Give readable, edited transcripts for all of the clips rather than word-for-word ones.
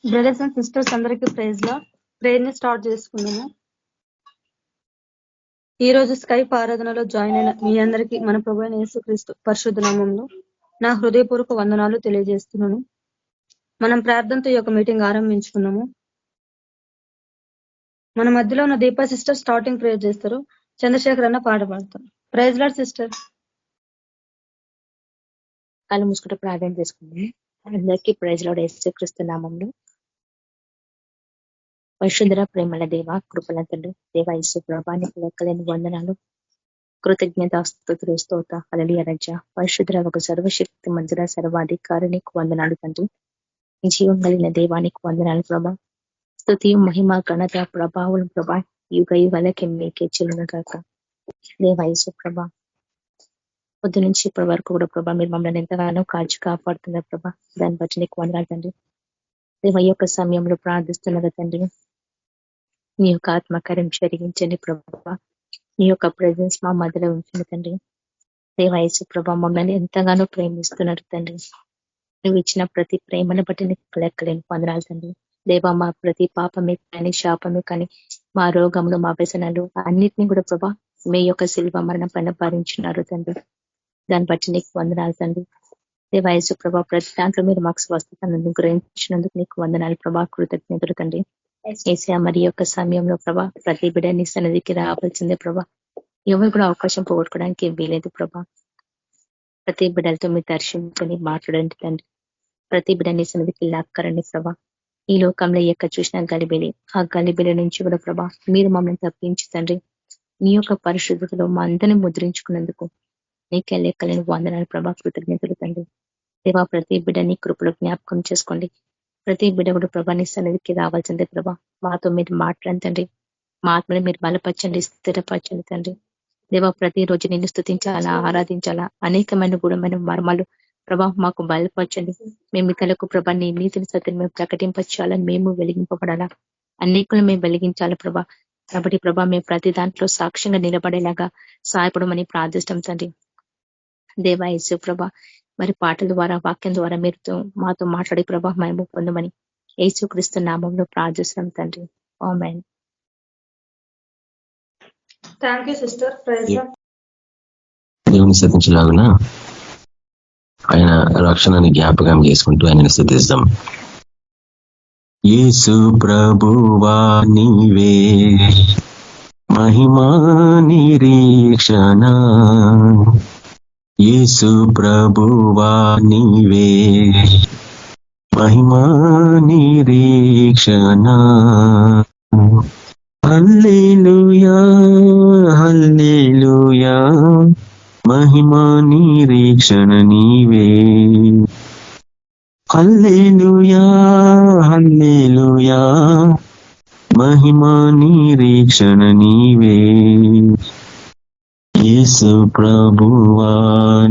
Brothers and sisters అందరికీ praise లా prayer ని start చేసుకున్నాము. ఈ రోజు స్కైప్ ఆరాధనలో జాయిన్ అయిన మీ అందరికీ మన ప్రభువైన యేసుక్రీస్తు పరిశుద్ధ నామములో నా హృదయపూర్వక వందనాలు తెలియజేస్తున్నాను. మనం ప్రార్థనతో ఈ యొక్క మీటింగ్ ఆరంభించుకున్నాము. మన మధ్యలో ఉన్న దీపా సిస్టర్ స్టార్టింగ్ ప్రేయర్ చేస్తారు. చంద్రశేఖర్ అన్న పాట పాడతారు. Praise lord sister. కళ్ళు మూసుకుంటూ ప్రార్థన చేసుకుందాం. అందరికీ ప్రైజ్ లార్డ్ యేసుక్రీస్తు నామములో పరిశుద్ధ ప్రేమల దేవ కృపల తండ్రి దేవ యేసు ప్రభువా నీకు లెక్కలేని వందనాలు, కృతజ్ఞత స్తుతులు స్తోత్ర హల్లెలూయా రాజా. పరిశుద్ధ ఒక సర్వశక్తి మంతుడ సర్వాధికారి నీకు వందనాలు తండ్రి. జీవం కలిగిన దేవానికి వందనాలు ప్రభా. స్తుతి మహిమ ఘనత ప్రభావం ప్రభా యుగ యుగాలకి మీకే చెల్లును కాక. దేవ యేసు ప్రభా పొద్దు నుంచి ఇప్పటి వరకు కూడా ప్రభా మీరు మమ్మల్ని ఎంతగానో కాల్చి కాపాడుతున్నారు ప్రభా. దాన్ని బట్టి నీకు వందనాలు తండ్రి. దేవ ఈ యొక్క సమయంలో ప్రార్థిస్తున్నారు తండ్రి, నీ యొక్క ఆత్మకార్యం జరిగించండి ప్రభా. నీ యొక్క ప్రెజెన్స్ మా మధ్యలో ఉంచండి తండ్రి. దేవ యేసు ప్రభా మమ్మల్ని ఎంతగానో ప్రేమిస్తున్నారు తండ్రి. నువ్వు ఇచ్చిన ప్రతి ప్రేమను బట్టి నీకు లెక్కలేని వందనాలు తండ్రి. దేవ మా ప్రతి పాపమే కానీ శాపమే కానీ మా రోగములు మా వ్యసనాలు అన్నిటినీ కూడా ప్రభా మీ యొక్క శిల్వ మరణం పైన భరించినారు తండ్రి. దాన్ని బట్టి నీకు వందనాలు తండ్రి. దేవ యేసు ప్రభా ప్రతి దాంట్లో మీరు మాకు స్వస్థతను అనుగ్రహించినందుకు నీకు వందనాలు ప్రభా, కృతజ్ఞతలు తండ్రి. ఏసా మరి యొక్క సమయంలో ప్రభా ప్రతి బిడ్డ నీ సన్నిధికి రావాల్సిందే ప్రభా. ఎవరు కూడా అవకాశం పోగొట్టుకోవడానికి వీలేదు ప్రభా. ప్రతి బిడ్డలతో మీరు దర్శించని మాట్లాడండి తండ్రి. ప్రతి బిడ్డ నీ సన్నిధికి లాక్కరండి ప్రభా. ఈ లోకంలో ఎక్కడ చూసిన గలిబిలి, ఆ గలిబిలి నుంచి కూడా ప్రభా మీరు మమ్మల్ని తప్పించి తండ్రి నీ యొక్క పరిశుద్ధతలో మా అందరినీ ముద్రించుకున్నందుకు నీకే లెక్కలేని వందనాలు ప్రభా, కృతజ్ఞతలు తండ్రి. దేవా ప్రతి బిడ్డ నీ కృపలో జ్ఞాపకం చేసుకోండి. ప్రతి బిడ్డ కూడా ప్రభా నీ సన్నిధికి రావాల్సిందే ప్రభా. మాతో మీరు మాట్లాడండి, మా ఆత్మని మీరు బలపరచండి, స్థిరపరచండి తండ్రి. దేవా ప్రతిరోజు నిన్ను స్తుతించాలా, ఆరాధించాలా, అనేకమైన గుణమైన మర్మాలు ప్రభా మాకు బయలుపరచండి. మేము ఇతరులకు ప్రభా నీ నీతిని సత్యం మేము ప్రకటించాలని మేము వెలిగింపబడాలా, అనేకులు మేము వెలిగించాలా ప్రభా. కాబట్టి ప్రభా మేము ప్రతి దాంట్లో సాక్ష్యంగా నిలబడేలాగా సహాయపడమని ప్రార్థిస్తాం తండ్రి. దేవా యేసు ప్రభా మరి పాటల ద్వారా వాక్యం ద్వారా మీరు మాతో మాట్లాడే ప్రభా మేము పొందమని యేసుక్రీస్తు నామంలో ప్రార్థిస్తున్నాం తండ్రి. ఆమేన్. Thank you sister. Praise Lord. దేవుని స్తుతించలాగున ఆయన రక్షణని జ్ఞాపకం చేసుకుంటూ ఆయనను స్తుతిస్తాం. యేసు ప్రభువా నీవే మహిమా నిరీక్షణ, యేసు ప్రభువా నీవే మహిమా నిరీక్షణ. హల్లెలూయా హల్లెలూయా మహిమా నిరీక్షణ నీవే. హల్లెలూయా హల్లెలూయా మహిమా నిరీక్షణ నీవే. యేసు ప్రభువా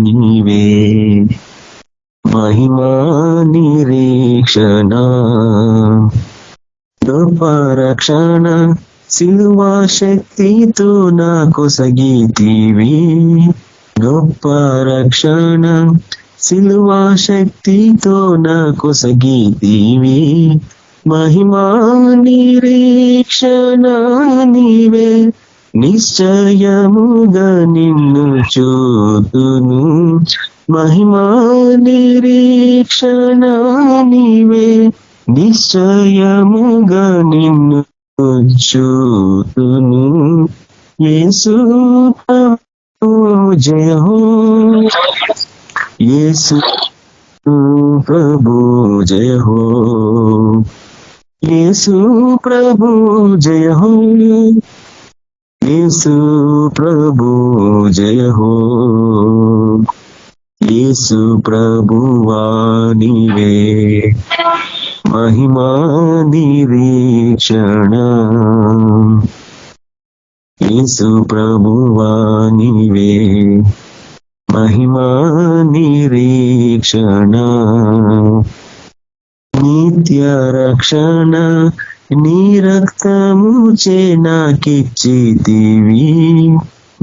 నీవే మహిమా నిరీక్షణ. గొప్ప రక్షణ సిలువా శక్తితో నాకు సగితివి, గొప్ప రక్షణ సిలువా శక్తితో నాకు సగితివి. మహిమా నిరీక్షణ నీవే, నిశ్చయముగా నిన్ను చూతును. మహిమా నిరీక్షణ నీవే, నిశ్చయముగా నిన్ను చూతును. యేసు జయ హో, యేసు ప్రభు జయ హో, యేసు ప్రభు జయ హో, యేసు ప్రభు జయ హో. యేసు ప్రభువా నీవే మహిమా నిరీక్షణ, యేసు ప్రభువా నీవే మహిమా నిరీక్షణ. నిత్య రక్షణ నీ రక్తము చే నాకిచ్చితివి,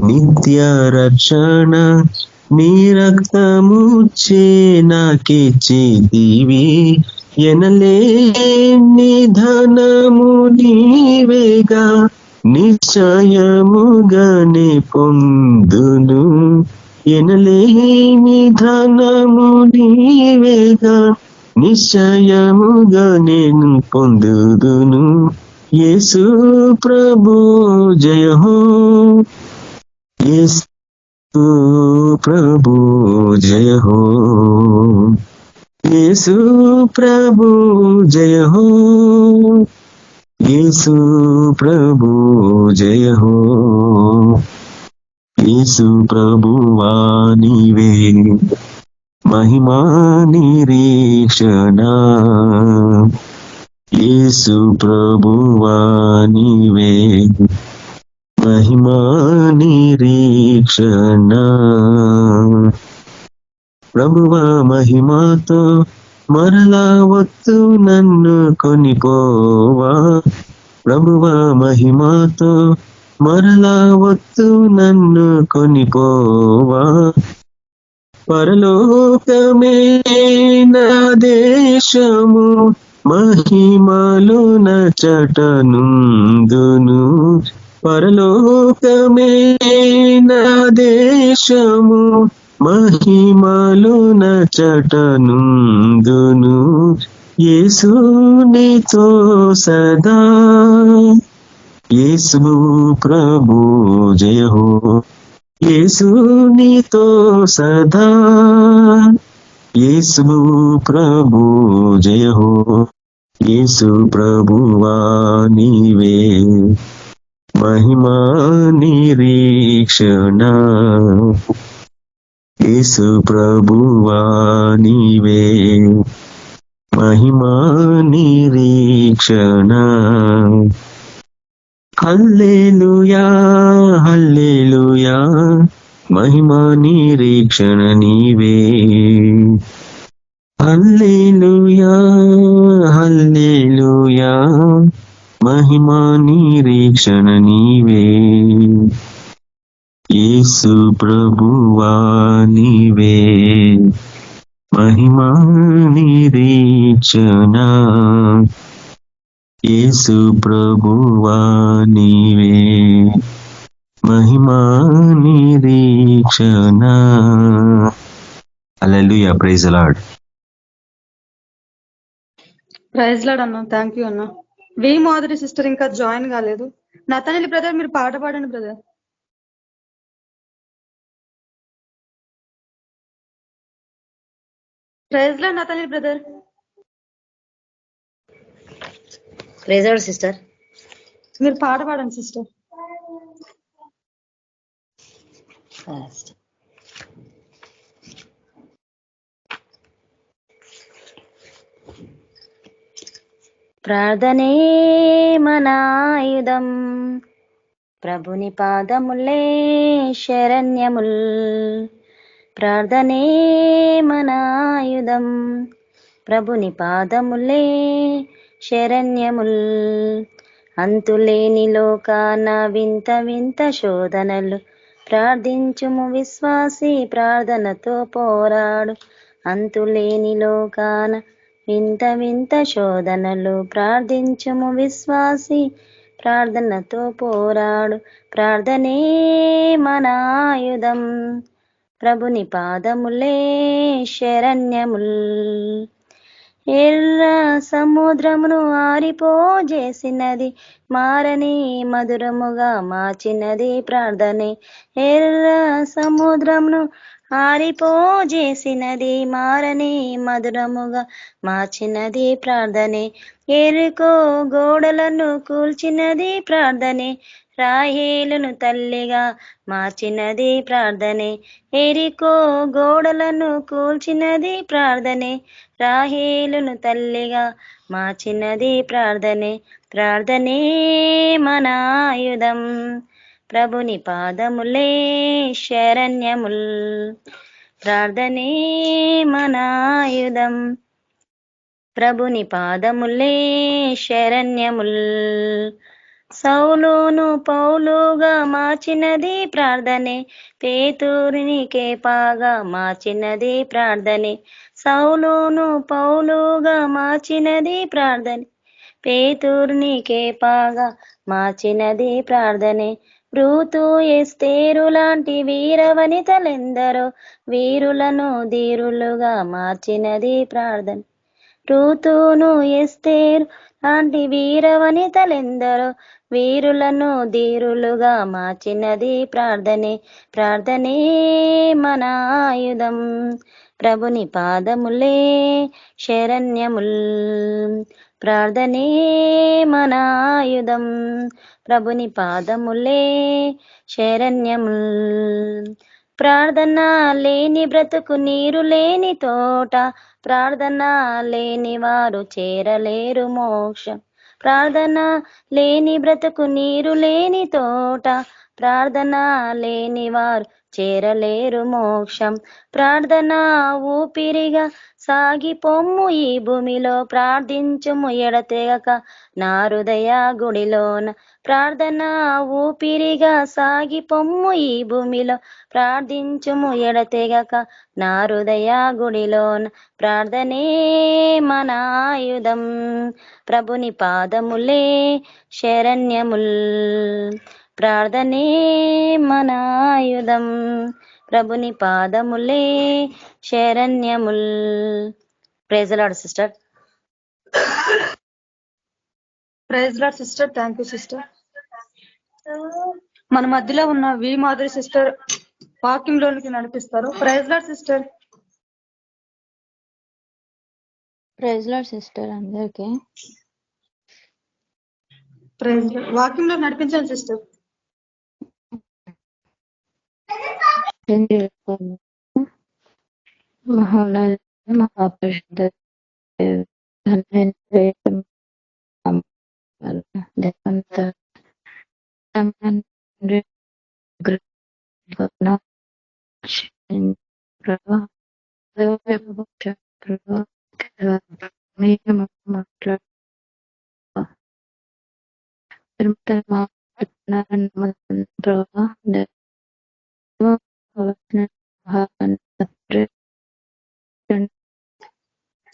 నిత్య రక్షణ నీ రక్తము చే నాకిచ్చితివి. ఎనలేని ధనము నీవేగా నిశ్చయముగానే పొందును. ఎనలేని ధనము నీవేగా నిశ్చయముగా నేను పొందుదును. యేసు ప్రభు జయ హో, యేసు ప్రభు జయ హో, యేసు ప్రభు జయ హో, యేసు ప్రభు జయ హో. యేసు ప్రభువా నీవే మహిమా నిరీక్షణ, యేసు ప్రభువా నీవే మహిమా నిరీక్షణ. ప్రభువా మహిమాతో మరలా వత్తు నన్ను కొనిపోవా, ప్రభువా మహిమాతో మరలా వత్తు నన్ను కొనిపోవా. పరలోకమే నా దేశము మహిమలు నచటనుందును. పరలోకమే నా దేశము మహిమలు నచటనుందును. యేసునితో సదా, యేసు ప్రభు జయ హో, యేసునితో సదా, యేసు ప్రభు జయ హో. యేసు ప్రభువా నీవే మహిమా నిరీక్షణ, యేసు ప్రభువా నీవే మహిమా నిరీక్షణ. హల్లెలూయా హల్లెలూయా మహిమా నిరీక్షణ నీవే. హల్లెలూయా హల్లెలూయా మహిమా నిరీక్షణ నీవే. యేసు ప్రభువా నీవే మహిమా నిరీక్షణ, యేసు ప్రభువా నీవే మహిమా నిరీక్షణ. హల్లెలూయా, praise the Lord. Praise lord అన్న. థ్యాంక్ యూ అన్న. వి మాధురి సిస్టర్ ఇంకా జాయిన్ కాలేదు. నతనిల్ బ్రదర్ మీరు పాట పాడండి brother. Praise Lord Nathaniel brother. Praise lord sister. మీరు పాట పాడండి సిస్టర్. ప్రార్థనే మనాయుధం, ప్రభుని పాదములే శరణ్యముల్. ప్రార్థనే మనాయుధం, ప్రభుని పాదములే శరణ్యముల్. అంతులేని లోకాన వింత వింత శోధనలు, ప్రార్థించుము విశ్వాసి ప్రార్థనతో పోరాడు. అంతులేని లోకాన వింత వింత శోధనలు, ప్రార్థించుము విశ్వాసి ప్రార్థనతో పోరాడు. ప్రార్థనే మనాయుధం, ప్రభుని పాదములే శరణ్యముల్. ఎర్ర సముద్రమును ఆరిపోజేసినది, మారని మధురముగా మార్చినది ప్రార్థనే. ఎర్ర సముద్రమును ఆరిపోజేసినది, మారని మధురముగా మార్చినది ప్రార్థనే. ఎరుకో గోడలను కూల్చినది ప్రార్థనే, రాహేలును తల్లిగా మార్చినది ప్రార్థనే. ఎరికో గోడలను కూల్చినది ప్రార్థనే, రాహేలును తల్లిగా మార్చినది ప్రార్థనే. ప్రార్థనే మనాయుధం, ప్రభుని పాదములే శరణ్యముల్. ప్రార్థనే మనాయుధం, ప్రభుని పాదములే శరణ్యముల్. సౌలును పౌలుగా మార్చినది ప్రార్థనే, పేతురుని కేపాగా మార్చినది ప్రార్థనే. సౌలును పౌలుగా మార్చినది ప్రార్థనే, పేతురుని కేపాగా మార్చినది ప్రార్థనే. రూతు ఎస్తేరు లాంటి వీరవనితలెందరో వీరులను ధీరులుగా మార్చినది ప్రార్థన. రూతును ఎస్తేరు లాంటి వీరవనితలెందరో వీరులను ధీరులుగా మార్చినది ప్రార్థనే. ప్రార్థనే మన ఆయుధం, ప్రభుని పాదములే శరణ్యముల్. ప్రార్థనే మన ఆయుధం, ప్రభుని పాదములే శరణ్యముల్. ప్రార్థన లేని బ్రతుకు నీరు లేని తోట, ప్రార్థన లేని వారు చేరలేరు మోక్షం. ప్రార్థన లేని బ్రతుకు నీరు లేని తోట, ప్రార్థన లేని వారు చేరలేరు మోక్షం. ప్రార్థన ఊపిరిగా సాగి పొమ్ము ఈ భూమిలో, ప్రార్థించుము ఎడతెగక నా హృదయ గుడిలోన. ప్రార్థన ఊపిరిగా సాగి పొమ్ము ఈ భూమిలో, ప్రార్థించుము ఎడతెగక నా హృదయ గుడిలోన. ప్రార్థనే మన ఆయుధం, ప్రభుని పాదములే శరణ్యముల్. ప్రార్థనే మన ఆయుధం, ప్రభుని పాదములే శరణ్యముల్. Praise the Lord sister. Praise lord sister. Thank you sister. మన మధ్యలో ఉన్న వి మాధురి సిస్టర్ వాక్యం లోనికి నడిపిస్తారు. Praise lord sister. Praise lord sister అందరికి. Praise Lord. వాక్యంలో నడిపించాలి సిస్టర్. మహోన్నత మహాపరిషుద్ధ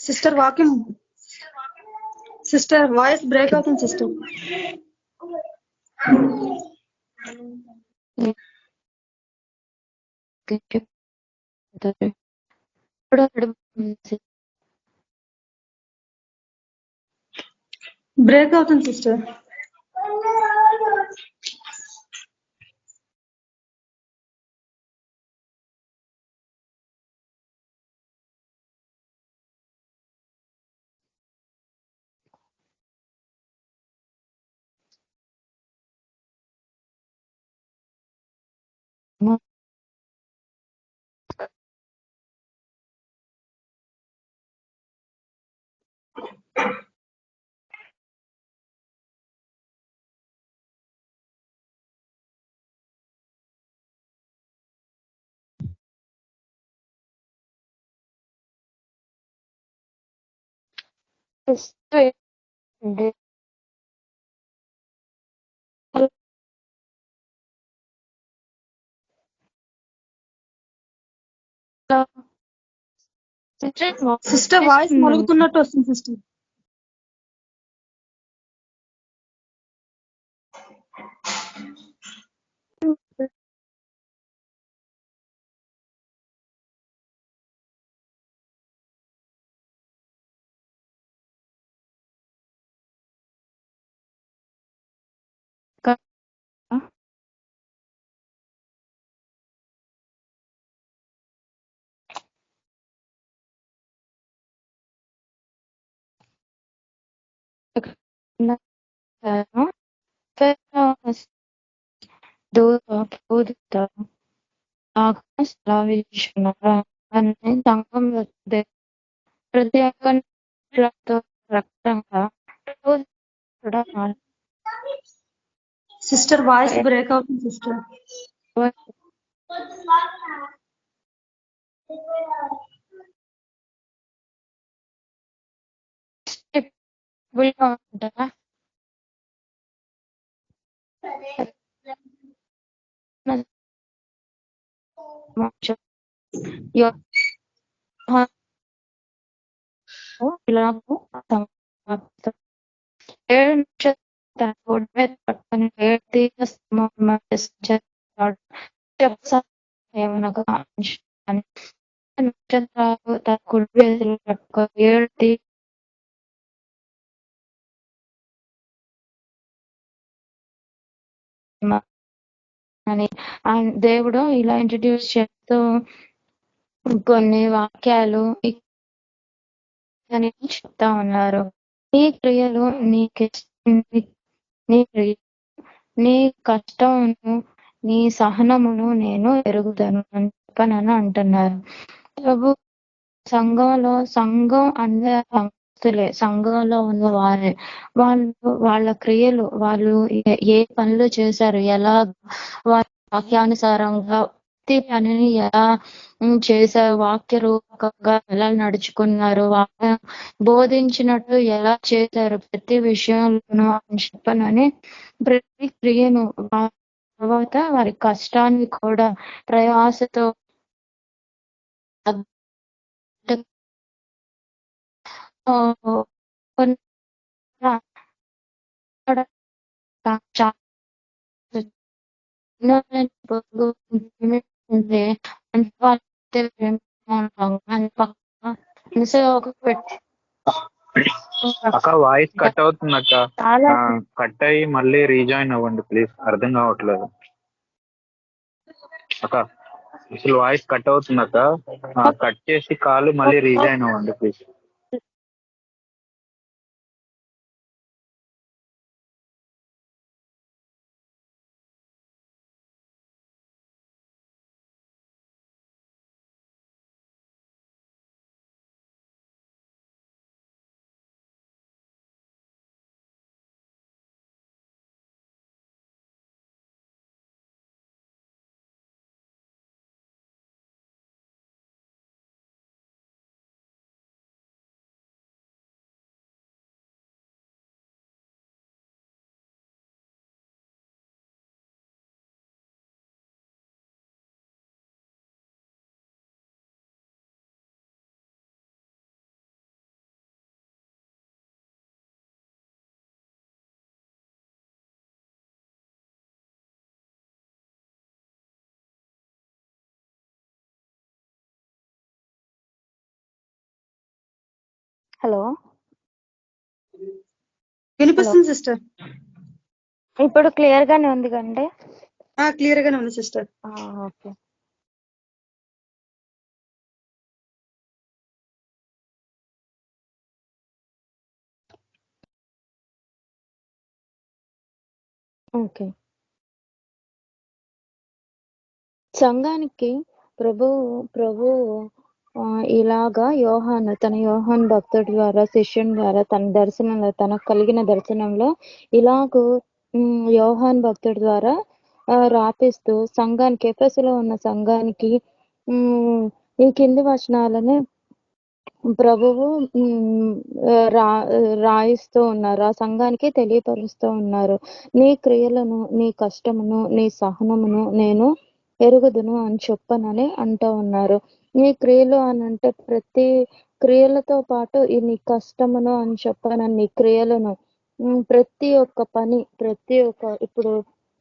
సిస్టర్ వాక్యం సిస్టర్ వాయిస్ బ్రేక్ అవుతుంది సిస్టర్. బ్రేక్ అవుతుంది సిస్టర్. సిస్టర్ వాయిస్ మొలుగుతున్నట్టు వస్తుంది సిస్టర్. సిస్టర్ వాయిస్ బ్రేక్ అవుతుంది సిస్టర్. ఇలాగూ ఏడు నక్షత్రాలు తన ఒడి మీద పట్టుకొని ఏడు తీగ స్తంభం మధ్య సంచరిస్తున్నాడు. ఏమనగా నక్షత్రాలు తన కుడి చేతిలో పట్టుకొని ఏడు తీగ అని దేవుడు ఇలా ఇంట్రడ్యూస్ చేస్తూ కొన్ని వాక్యాలు అని చెప్తా ఉన్నారు. నీ క్రియలు నీ కష్టమును నీ సహనమును నేను ఎరుగుదను అని చెప్పనని అంటున్నారు. ప్రభు సంఘం అందరూ సంఘంలో ఉన్న వారే వాళ్ళ క్రియలు వాళ్ళు ఏ పనులు చేశారు, ఎలా వాళ్ళ వాక్యానుసారంగా ప్రతి పనిని ఎలా చేశారు, వాక్య రూపకంగా ఎలా నడుచుకున్నారు, బోధించినట్టు ఎలా చేశారు ప్రతి విషయంలోనూ అని చెప్పనని ప్రతి క్రియను తర్వాత వారి కష్టాన్ని కూడా ప్రయాసతో అక్క వాయిస్ కట్ అవుతుంది అక్క. కట్ అయ్యి మళ్ళీ రీజాయిన్ అవ్వండి ప్లీజ్, అర్థం కావట్లేదు అక్క. అసలు వాయిస్ కట్ అవుతుంది అక్క, కట్ చేసి కాల్ మళ్ళీ రీజాయిన్ అవ్వండి ప్లీజ్. హలో, వినిపిస్తుంది సిస్టర్. ఇప్పుడు క్లియర్ గానే ఉంది కండి. క్లియర్ గానే ఉంది సిస్టర్. ఓకే. ఓకే. సంఘానికి ప్రభు ఇలాగా తన యోహాను భక్తుడి ద్వారా శిష్యుని ద్వారా తన దర్శనంలో తనకు కలిగిన దర్శనంలో ఇలాగూ యోహాను భక్తుడి ద్వారా రాపిస్తూ సంఘానికి ఎఫెసులో ఉన్న సంఘానికి ఈ కింది వచనాలని ప్రభువు రాయిస్తూ ఉన్నారు, ఆ సంఘానికి తెలియపరుస్తూ ఉన్నారు. నీ క్రియలను నీ కష్టమును నీ సహనమును నేను ఎరుగుదును అని చెప్పనని అంటూ ఉన్నారు. నీ క్రియలు అని అంటే ప్రతి క్రియలతో పాటు ఈ నీ కష్టమును అని చెప్పనని నీ క్రియలను ప్రతి ఒక్క పని ఇప్పుడు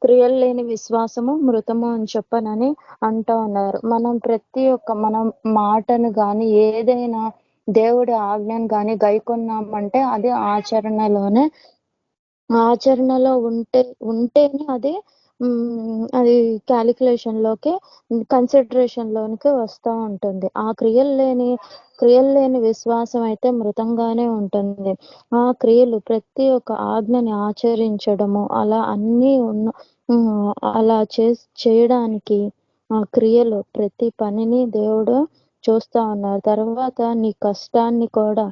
క్రియలు లేని విశ్వాసము మృతము అని చెప్పనని అంటూ ఉన్నారు. మనం ప్రతి ఒక్క మనం మాటను గాని ఏదైనా దేవుడి ఆజ్ఞను గాని గైకొన్నామంటే అది ఆచరణలో ఉంటేనే అది క్యాలిక్యులేషన్ లోకి కన్సిడరేషన్ లోనికి వస్తూ ఉంటుంది. ఆ క్రియలు లేని విశ్వాసం అయితే మృతంగానే ఉంటుంది. ఆ క్రియలు ప్రతి ఒక్క ఆజ్ఞని ఆచరించడము అలా అన్నీ అలా చేయడానికి ఆ క్రియలు ప్రతి పనిని దేవుడు చూస్తా ఉన్నారు. తర్వాత నీ కష్టాన్ని కూడా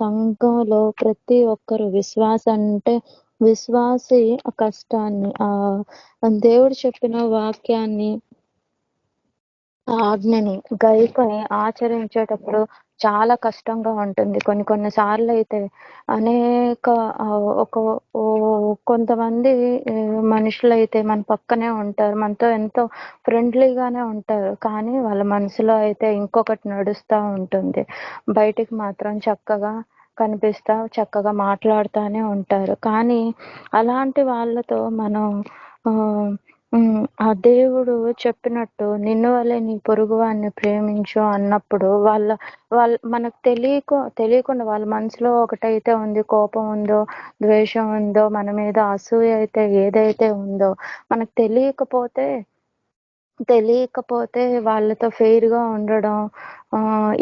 సంఘంలో ప్రతి ఒక్కరు విశ్వాసి ఆ కష్టాన్ని దేవుడు చెప్పిన వాక్యాన్ని ఆ ఆజ్ఞని గైకొని ఆచరించేటప్పుడు చాలా కష్టంగా ఉంటుంది. కొన్ని సార్లు అయితే అనేక ఒక కొంతమంది మనుషులైతే మన పక్కనే ఉంటారు. మనతో ఎంతో ఫ్రెండ్లీగానే ఉంటారు. కానీ వాళ్ళ మనసులో అయితే ఇంకొకటి నడుస్తా ఉంటుంది. బయటికి మాత్రం చక్కగా కనిపిస్తా చక్కగా మాట్లాడుతానే ఉంటారు. కానీ అలాంటి వాళ్ళతో మనం ఆ దేవుడు చెప్పినట్టు నిన్ను వలె నీ పొరుగువాన్ని ప్రేమించు అన్నప్పుడు మనకు తెలియకుండా వాళ్ళ మనసులో ఒకటైతే ఉంది, కోపం ఉందో, ద్వేషం ఉందో, మన మీద అసూయ అయితే ఏదైతే ఉందో మనకు తెలియకపోతే వాళ్ళతో ఫెయిర్ గా ఉండడం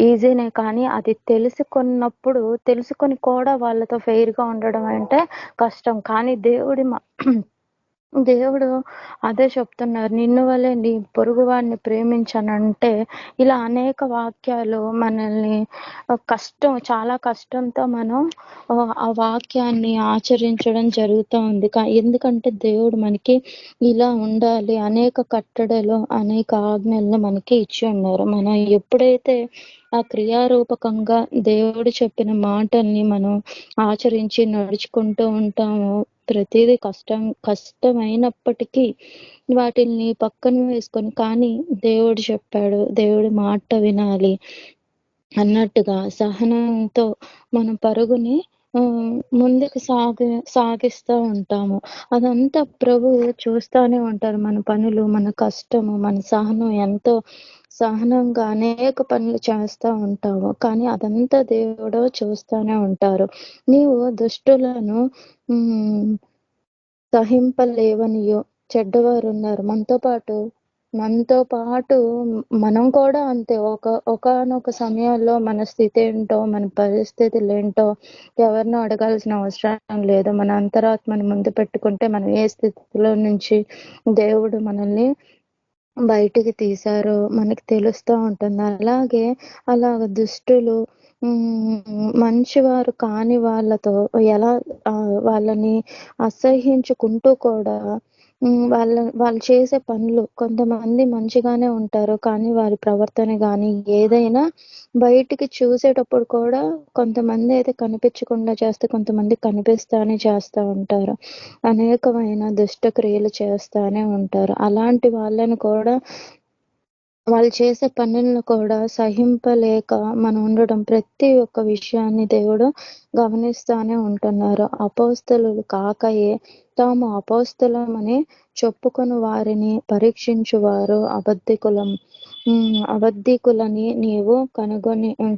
ఈజీనే. కానీ అది తెలుసుకొని కూడా వాళ్ళతో ఫెయిర్ గా ఉండడం అంటే కష్టం. కానీ దేవుడు అదే చెప్తున్నారు, నిన్ను వలె నీ పొరుగువాడిని ప్రేమించనంటే ఇలా అనేక వాక్యాలు మనల్ని చాలా కష్టంతో మనం ఆ వాక్యాన్ని ఆచరించడం జరుగుతూ ఉంది. ఎందుకంటే దేవుడు మనకి ఇలా ఉండాలి, అనేక కట్టడలు అనేక ఆజ్ఞలను మనకి ఇచ్చి ఉన్నారు. మనం ఎప్పుడైతే ఆ క్రియారూపకంగా దేవుడు చెప్పిన మాటల్ని మనం ఆచరించి నడుచుకుంటూ ఉంటామో ప్రతిదీ కష్టమైనప్పటికీ వాటిని పక్కన వేసుకొని, కానీ దేవుడు చెప్పాడు, దేవుడి మాట వినాలి అన్నట్టుగా సహనంతో మనం పరుగుని ముందుకు సాగిస్తూ ఉంటాము. అదంతా ప్రభువు చూస్తానే ఉంటారు. మన పనులు, మన కష్టము, మన సహనం ఎంతో సహనంగా అనేక పనులు చేస్తూ ఉంటాము. కానీ అదంతా దేవుడు చూస్తూనే ఉంటారు. నీవు దుష్టులను సహింపలేవనియో చెడ్డవారున్నారు. మనతో పాటు మనం కూడా అంతే. ఒకానొక సమయాల్లో మన స్థితి ఏంటో, మన పరిస్థితులు ఏంటో ఎవరినో అడగాల్సిన అవసరం లేదు. మన అంతరాత్మని ముందు పెట్టుకుంటే మనం ఏ స్థితిలో నుంచి దేవుడు మనల్ని బయటికి తీశారో మనకి తెలుస్తూ ఉంటుంది. అలాగ దుష్టులు మంచివారు కాని వాళ్ళతో ఎలా వాళ్ళని అసహ్యించుకుంటూ కూడా వాళ్ళు చేసే పనులు, కొంతమంది మంచిగానే ఉంటారు కానీ వారి ప్రవర్తన కానీ ఏదైనా బయటికి చూసేటప్పుడు కూడా కొంతమంది అయితే కనిపించకుండా చేస్తే, కొంతమంది కనిపిస్తానే చేస్తూ ఉంటారు. అనేకమైన దుష్ట క్రియలు చేస్తానే ఉంటారు. అలాంటి వాళ్ళని కూడా, వాళ్ళు చేసే పనులను కూడా సహింపలేక మనం ఉండడం, ప్రతి ఒక్క విషయాన్ని దేవుడు గమనిస్తానే ఉంటున్నారు. అపోస్తలులు కాకయే తాము అపోస్తలమని చెప్పుకొని వారిని పరీక్షించువారు అబద్ధికులని నీవు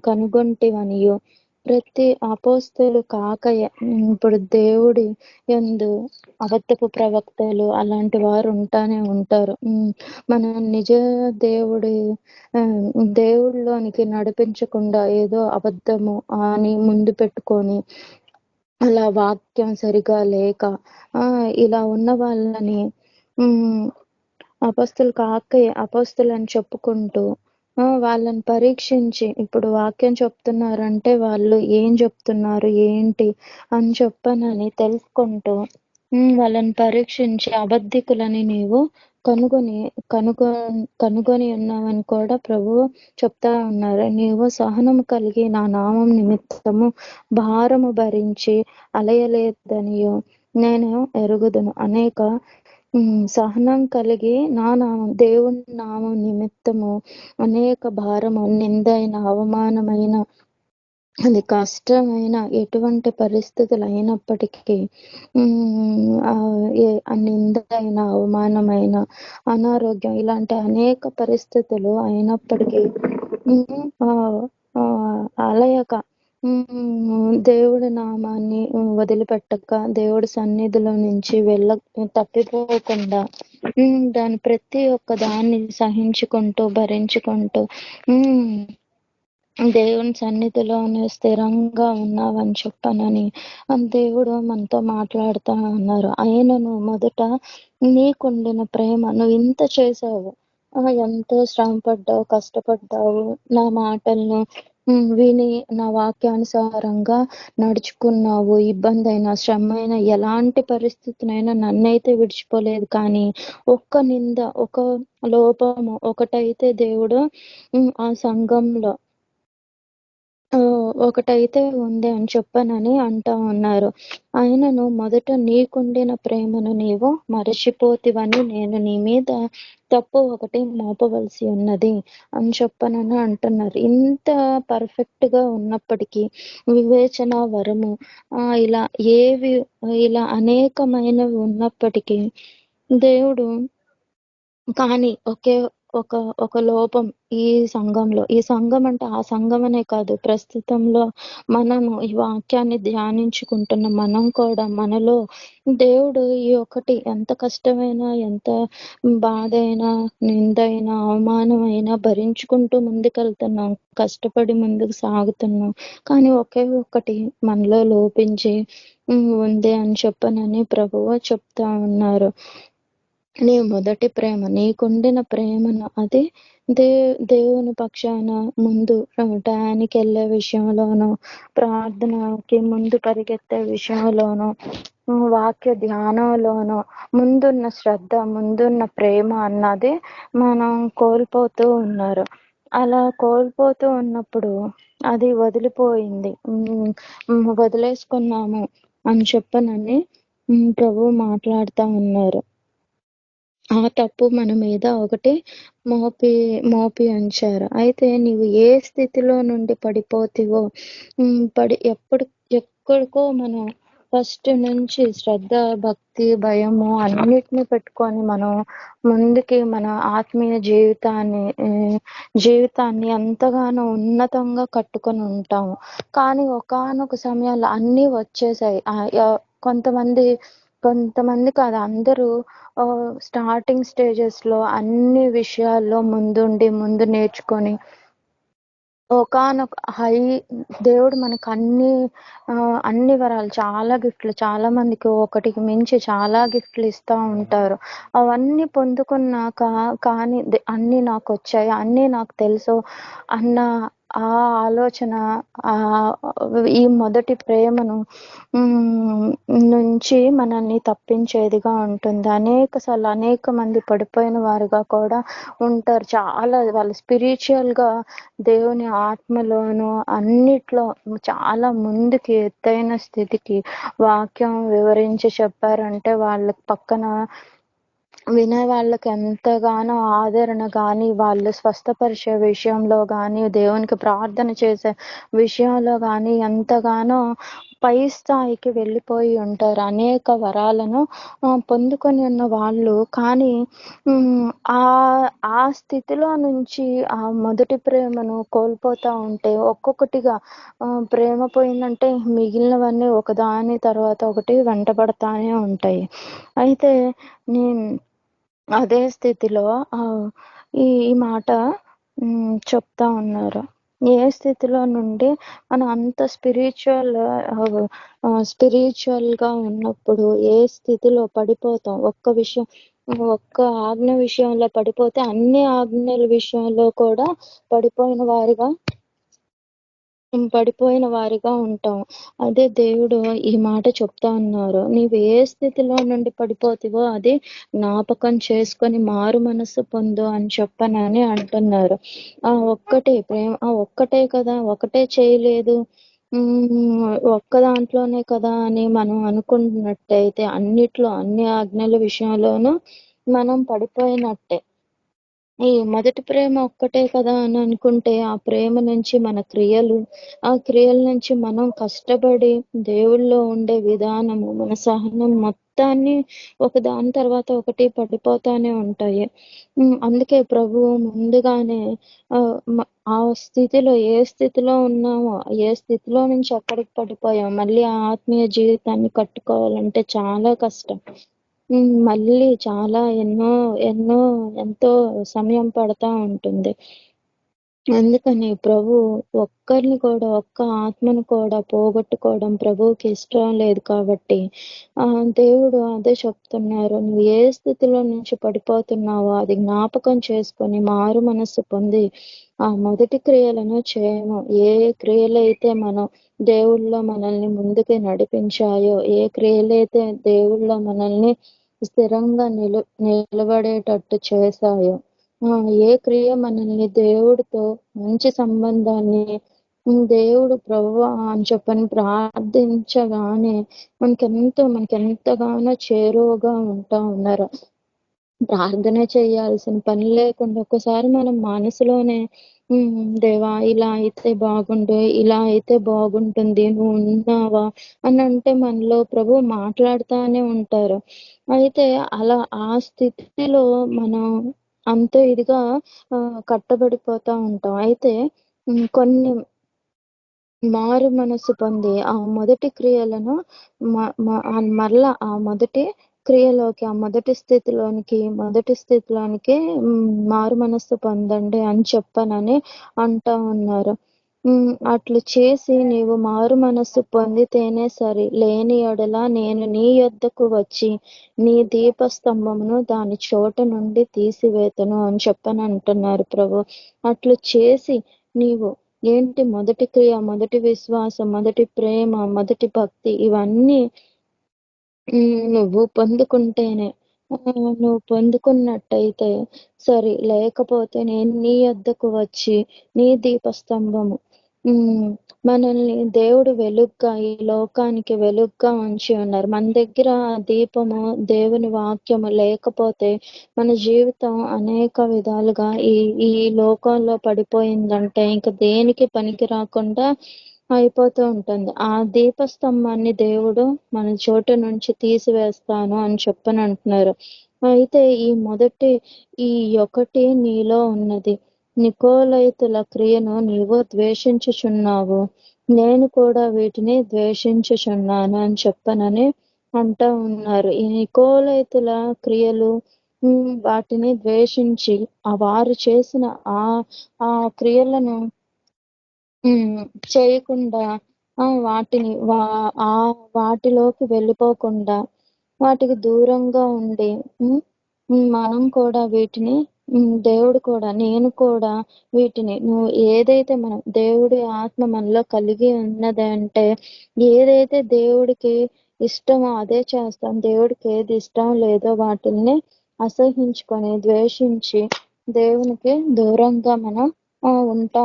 కనుగొంటివనియు. ప్రతి అపోస్తలు కాకయే ఇప్పుడు దేవుడి యందు అబద్ధపు ప్రవక్తలు అలాంటి వారు ఉంటానే ఉంటారు. మన నిజ దేవుడిలోనికి నడిపించకుండా ఏదో అబద్ధము అని ముందు పెట్టుకొని, అలా వాక్యం సరిగా లేక ఇలా ఉన్న వాళ్ళని అపోస్తలు అని చెప్పుకుంటూ వాళ్ళని పరీక్షించి, ఇప్పుడు వాక్యం చెప్తున్నారంటే వాళ్ళు ఏం చెప్తున్నారు ఏంటి అని చెప్పనని తెలుసుకుంటూ వాళ్ళని పరీక్షించి అబద్ధికులని నీవు కనుగొని ఉన్నావని కూడా ప్రభువు చెప్తా ఉన్నారు. నీవు సహనము కలిగి నా నామం నిమిత్తము భారము భరించి అలయలేదనియో నేను ఎరుగుదును. అనేక సహనం కలిగి నా నామం, దేవుని నామం నిమిత్తము అనేక భారము, నిందైన, అవమానమైన, అది కష్టమైన, ఎటువంటి పరిస్థితులు అయినప్పటికీ నిందైన, అవమానమైన, అనారోగ్యం, ఇలాంటి అనేక పరిస్థితులు అయినప్పటికీ అలయక దేవుడి నామాన్ని వదిలిపెట్టక, దేవుడి సన్నిధిలో నుంచి తప్పిపోకుండా దాని ప్రతి ఒక్క దాన్ని సహించుకుంటూ భరించుకుంటూ దేవుని సన్నిధిలోనే స్థిరంగా ఉన్నావని చెప్పనని దేవుడు మనతో మాట్లాడుతూ ఉన్నారు. ఆయనను మొదట నీకుండిన ప్రేమ, నువ్వు ఇంత చేసావు, ఎంతో శ్రమ పడ్డావు, కష్టపడ్డావు, నా మాటలను విని నా వాక్యానుసారంగా నడుచుకున్నావు. ఇబ్బందైనా, శ్రమైనా, ఎలాంటి పరిస్థితినైనా నన్నైతే విడిచిపోలేదు. కానీ ఒక్క నింద, ఒక లోపము ఒకటైతే దేవుడు ఆ సంఘంలో ఒకటైతే ఉంది అని చెప్పనని అంటా ఉన్నారు. ఆయనను మొదట నీకుండిన ప్రేమను నీవు మరచిపోతివని నేను నీ మీద తప్పు ఒకటి మోపవలసి ఉన్నది అని చెప్పనని అంటున్నారు. ఇంత పర్ఫెక్ట్ గా ఉన్నప్పటికీ వివేచన వరము ఇలా ఏవి ఇలా అనేకమైనవి ఉన్నప్పటికీ దేవుడు కానీ ఒక లోపం ఈ సంఘంలో, ఈ సంఘం అంటే ఆ సంఘం అనే కాదు, ప్రస్తుతంలో మనము ఈ వాక్యాన్ని ధ్యానించుకుంటున్న మనం కూడా మనలో దేవుడు ఈ ఒకటి ఎంత కష్టమైనా, ఎంత బాధైనా, నిందైనా, అవమానమైనా భరించుకుంటూ ముందుకెళ్తున్నాం, కష్టపడి ముందుకు సాగుతున్నాం. కానీ ఒకే ఒక్కటి మనలో లోపించి ఉంది అని చెప్పనని ప్రభువు చెప్తా ఉన్నారు. నీ మొదటి ప్రేమ, నీకుండిన ప్రేమను అది దేవుని పక్షాన ముందు టయానికి వెళ్ళే విషయంలోనూ, ప్రార్థనకి ముందు పరిగెత్తే విషయంలోనూ, వాక్య ధ్యానంలోనూ ముందున్న శ్రద్ధ, ముందున్న ప్రేమ అన్నది మనం కోల్పోతూ ఉన్నారు. అలా కోల్పోతూ ఉన్నప్పుడు అది వదిలిపోయింది, వదిలేసుకున్నాము అని చెప్పనని ప్రభువు మాట్లాడుతూ ఉన్నారు. ఆ తప్పు మన మీద ఒకటి మోపి ఉంచారు. అయితే నీవు ఏ స్థితిలో నుండి పడిపోతివో, ఎక్కడికో మనం ఫస్ట్ నుంచి శ్రద్ధ, భక్తి, భయము అన్నిటిని పెట్టుకొని మనం ముందుకి మన ఆత్మీయ జీవితాన్ని ఎంతగానో ఉన్నతంగా కట్టుకొని ఉంటాము. కానీ ఒకానొక సమయంలో అన్నీ వచ్చేసాయి. కొంతమంది కాదు, అందరూ స్టార్టింగ్ స్టేజెస్ లో అన్ని విషయాల్లో ముందు నేర్చుకొని ఒకానొక దేవుడు మనకు అన్ని వరాలు, చాలా గిఫ్ట్లు, చాలా మందికి ఒకటికి మించి చాలా గిఫ్ట్లు ఇస్తూ ఉంటారు. అవన్నీ పొందుకున్నాక కానీ అన్నీ నాకు వచ్చాయి, అన్నీ నాకు తెలుసు అన్న ఆ ఆలోచన ఈ మొదటి ప్రేమను నుంచి మనల్ని తప్పించేదిగా ఉంటుంది. అనేక మంది పడిపోయిన వారుగా కూడా ఉంటారు. చాలా వాళ్ళు స్పిరిచువల్ గా దేవుని ఆత్మలోను అన్నిట్లో చాలా ముందుకి ఎత్తైన స్థితికి వాక్యం వివరించి చెప్పారంటే వాళ్ళకి పక్కన వినే వాళ్ళకి ఎంతగానో ఆదరణ కానీ, వాళ్ళు స్వస్థపరిచే విషయంలో కానీ, దేవునికి ప్రార్థన చేసే విషయంలో కానీ ఎంతగానో పై స్థాయికి వెళ్ళిపోయి ఉంటారు. అనేక వరాలను పొందుకొని ఉన్న వాళ్ళు. కానీ ఆ స్థితిలో నుంచి ఆ మొదటి ప్రేమను కోల్పోతా ఉంటే ఒక్కొక్కటిగా ప్రేమ పోయిందంటే మిగిలినవన్నీ ఒకదాని తర్వాత ఒకటి వెంటబడతానే ఉంటాయి. అయితే నేను అదే స్థితిలో ఈ మాట చెప్తా ఉన్నారు. ఏ స్థితిలో నుండి మనం అంత స్పిరిచువల్ గా ఉన్నప్పుడు ఏ స్థితిలో పడిపోతాం. ఒక్క ఆజ్ఞ విషయంలో పడిపోతే అన్ని ఆజ్ఞల విషయంలో కూడా పడిపోయిన వారిగా ఉంటాం. అదే దేవుడు ఈ మాట చెప్తా ఉన్నారు. నీవు ఏ స్థితిలో నుండి పడిపోతావో అది జ్ఞాపకం చేసుకొని మారు మనస్సు పొందు అని చెప్పనని అంటున్నారు. ఒక్కటే ప్రేమ, ఒక్కటే కదా, ఒకటే చేయలేదు, ఒక్క దాంట్లోనే కదా అని మనం అనుకుంటున్నట్టయితే అన్ని ఆజ్ఞల విషయంలోనూ మనం పడిపోయినట్టే. ఈ మొదటి ప్రేమ ఒక్కటే కదా అని అనుకుంటే ఆ ప్రేమ నుంచి మన ఆ క్రియల నుంచి మనం కష్టపడి దేవుళ్ళో ఉండే విధానము, మన సహనం మొత్తాన్ని ఒక దాని తర్వాత ఒకటి పడిపోతానే ఉంటాయి. అందుకే ప్రభువు ముందుగానే ఆ స్థితిలో ఏ స్థితిలో ఉన్నామో, ఏ స్థితిలో నుంచి ఎక్కడికి పడిపోయాం, మళ్ళీ ఆ ఆత్మీయ జీవితాన్ని కట్టుకోవాలంటే చాలా కష్టం. మళ్ళీ చాలా ఎంతో సమయం పడతా ఉంటుంది. అందుకని ప్రభు ఒక్కరిని కూడా, ఒక్క ఆత్మను కూడా పోగొట్టుకోవడం ప్రభువుకి ఇష్టం లేదు కాబట్టి దేవుడు అదే చెప్తున్నారు. నువ్వు ఏ స్థితిలో నుంచి పడిపోతున్నావో అది జ్ఞాపకం చేసుకొని మారు మనస్సు పొంది ఆ మొదటి క్రియలను చేయము. ఏ క్రియలైతే మనం దేవుళ్ళో మనల్ని ముందుకు నడిపించాయో, ఏ క్రియలైతే దేవుళ్ళో మనల్ని స్థిరంగా నిలబడేటట్టు చేశాయో, ఏ క్రియ మనల్ని దేవుడితో మంచి సంబంధాన్ని దేవుడు ప్రభువా అని చెప్పని ప్రార్థించగానే మనకెంతగానో చేరువగా ఉంటా ఉన్నారు. ప్రార్థన చేయాల్సిన పని లేకుండా ఒక్కసారి మనం మనసులోనే దేవా ఇలా అయితే బాగుండు, ఇలా అయితే బాగుంటుంది, నువ్వు ఉన్నావా అని అంటే మనలో ప్రభు మాట్లాడుతానే ఉంటారు. అయితే అలా ఆ స్థితిలో మనం అంత ఇదిగా కట్టబడిపోతా ఉంటాం. అయితే కొన్ని మారు మనసు పొంది ఆ మొదటి క్రియలను మరలా ఆ మొదటి క్రియలోకి, ఆ మొదటి స్థితిలోనికి మారు మనస్సు పొందండి అని చెప్పనని అంటా ఉన్నారు. అట్లు చేసి నీవు మారు మనస్సు పొందితేనే సరి, లేని యెడల నేను నీ యొద్దకు వచ్చి నీ దీపస్తంభమును దాని చోట నుండి తీసివేతును అని చెప్పని అంటున్నారు ప్రభు. అట్లు చేసి నీవు ఏంటి మొదటి క్రియ, మొదటి విశ్వాసం, మొదటి ప్రేమ, మొదటి భక్తి ఇవన్నీ నువ్వు పొందుకుంటేనే నువ్వు పొందుకున్నట్టయితే సరే, లేకపోతే నేను నీ యొద్దకు వచ్చి నీ దీపస్తంభము మనల్ని దేవుడు వెలుగ్గా, ఈ లోకానికి వెలుగ్గా ఉంచి ఉన్నారు. మన దగ్గర దీపము, దేవుని వాక్యము లేకపోతే మన జీవితం అనేక విధాలుగా ఈ లోకంలో పడిపోయిందంటే ఇంకా దేనికి పనికి రాకుండా అయిపోతూ ఉంటుంది. ఆ దీపస్తంభాన్ని దేవుడు మన చోటు నుంచి తీసివేస్తాను అని చెప్పని అంటున్నారు. అయితే ఈ ఒకటి నీలో ఉన్నది. నికోలైతుల క్రియను నీవు ద్వేషించుచున్నావు, నేను కూడా వీటిని ద్వేషించుచున్నాను అని చెప్పనని అంటా ఉన్నారు. ఈ నికోలైతుల క్రియలు వాటిని ద్వేషించి వారు చేసిన ఆ క్రియలను చేయకుండా వాటిని వాటిలోకి వెళ్ళిపోకుండా వాటికి దూరంగా ఉండి మనం కూడా వీటిని దేవుడు కూడా, నేను కూడా వీటిని నువ్వు ఏదైతే మనం దేవుడి ఆత్మ మనలో కలిగి ఉన్నదంటే ఏదైతే దేవుడికి ఇష్టమో అదే చేస్తాం. దేవుడికి ఏది ఇష్టం లేదో వాటిల్ని అసహించుకొని ద్వేషించి దేవునికి దూరంగా మనం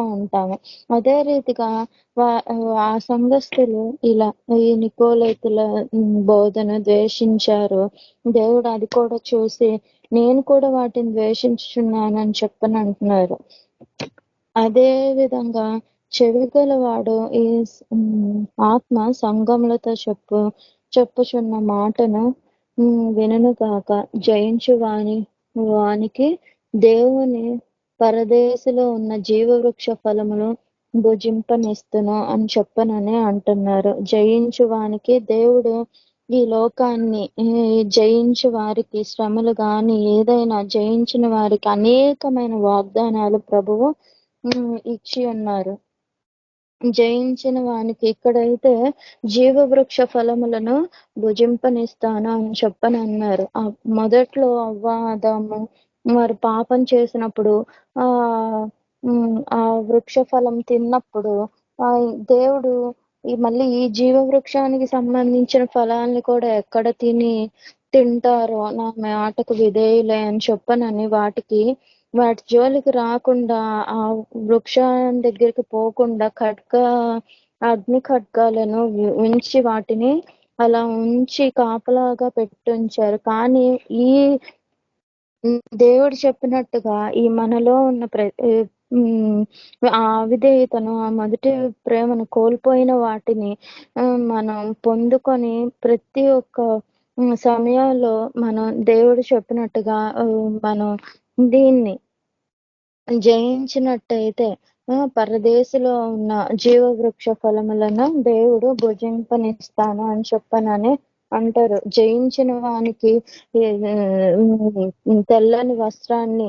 ఉంటాము. అదే రీతిగా ఆ సంఘస్థులు ఇలా ఈ నికోలైతుల బోధన ద్వేషించారు. దేవుడు అది కూడా చూసి నేను కూడా వాటిని ద్వేషించుచున్నాను అని చెప్పని అంటున్నారు. అదే విధంగా చెవిగలవాడు ఈ ఆత్మ సంఘములతో చెప్పుచున్న మాటను వినుగాక. జయించు వానికి దేవుని పరదేశులో ఉన్న జీవవృక్ష ఫలములు భుజింపనిస్తును అని చెప్పనని అంటున్నారు. జయించు వానికి దేవుడు ఈ లోకాన్ని జయించు వారికి శ్రమలు గాని ఏదైనా జయించిన వారికి అనేకమైన వాగ్దానాలు ప్రభువు ఇచ్చి ఉన్నారు. జయించిన వానికి ఇక్కడైతే జీవవృక్ష ఫలములను భుజింపనిస్తాను అని చెప్పని అన్నారు. మొదట్లో అవ్వ ఆదాము వారు పాపం చేసినప్పుడు ఆ వృక్ష ఫలం తిన్నప్పుడు దేవుడు మళ్ళీ ఈ జీవవృక్షానికి సంబంధించిన ఫలాన్ని కూడా ఎక్కడ తింటారో నా మాటకు విధేయులే అని చెప్పనని వాటి జోలికి రాకుండా ఆ వృక్షం దగ్గరికి పోకుండా అగ్ని ఖడ్గాలను ఉంచి వాటిని అలా ఉంచి కాపలాగా పెట్టుంచారు. కానీ ఈ దేవుడు చెప్పినట్టుగా ఈ మనలో ఉన్న ఆ అవిధేయతను, ఆ మొదటి ప్రేమను కోల్పోయిన వాటిని మనం పొందుకొని ప్రతి ఒక్క సమయంలో మనం దేవుడు చెప్పినట్టుగా మనం దీన్ని జయించినట్టయితే పరదేశంలో ఉన్న జీవవృక్ష ఫలములను దేవుడు భుజింపనిస్తాను అని చెప్పనని అంటారు. జయించిన వానికి తెల్లని వస్త్రాన్ని,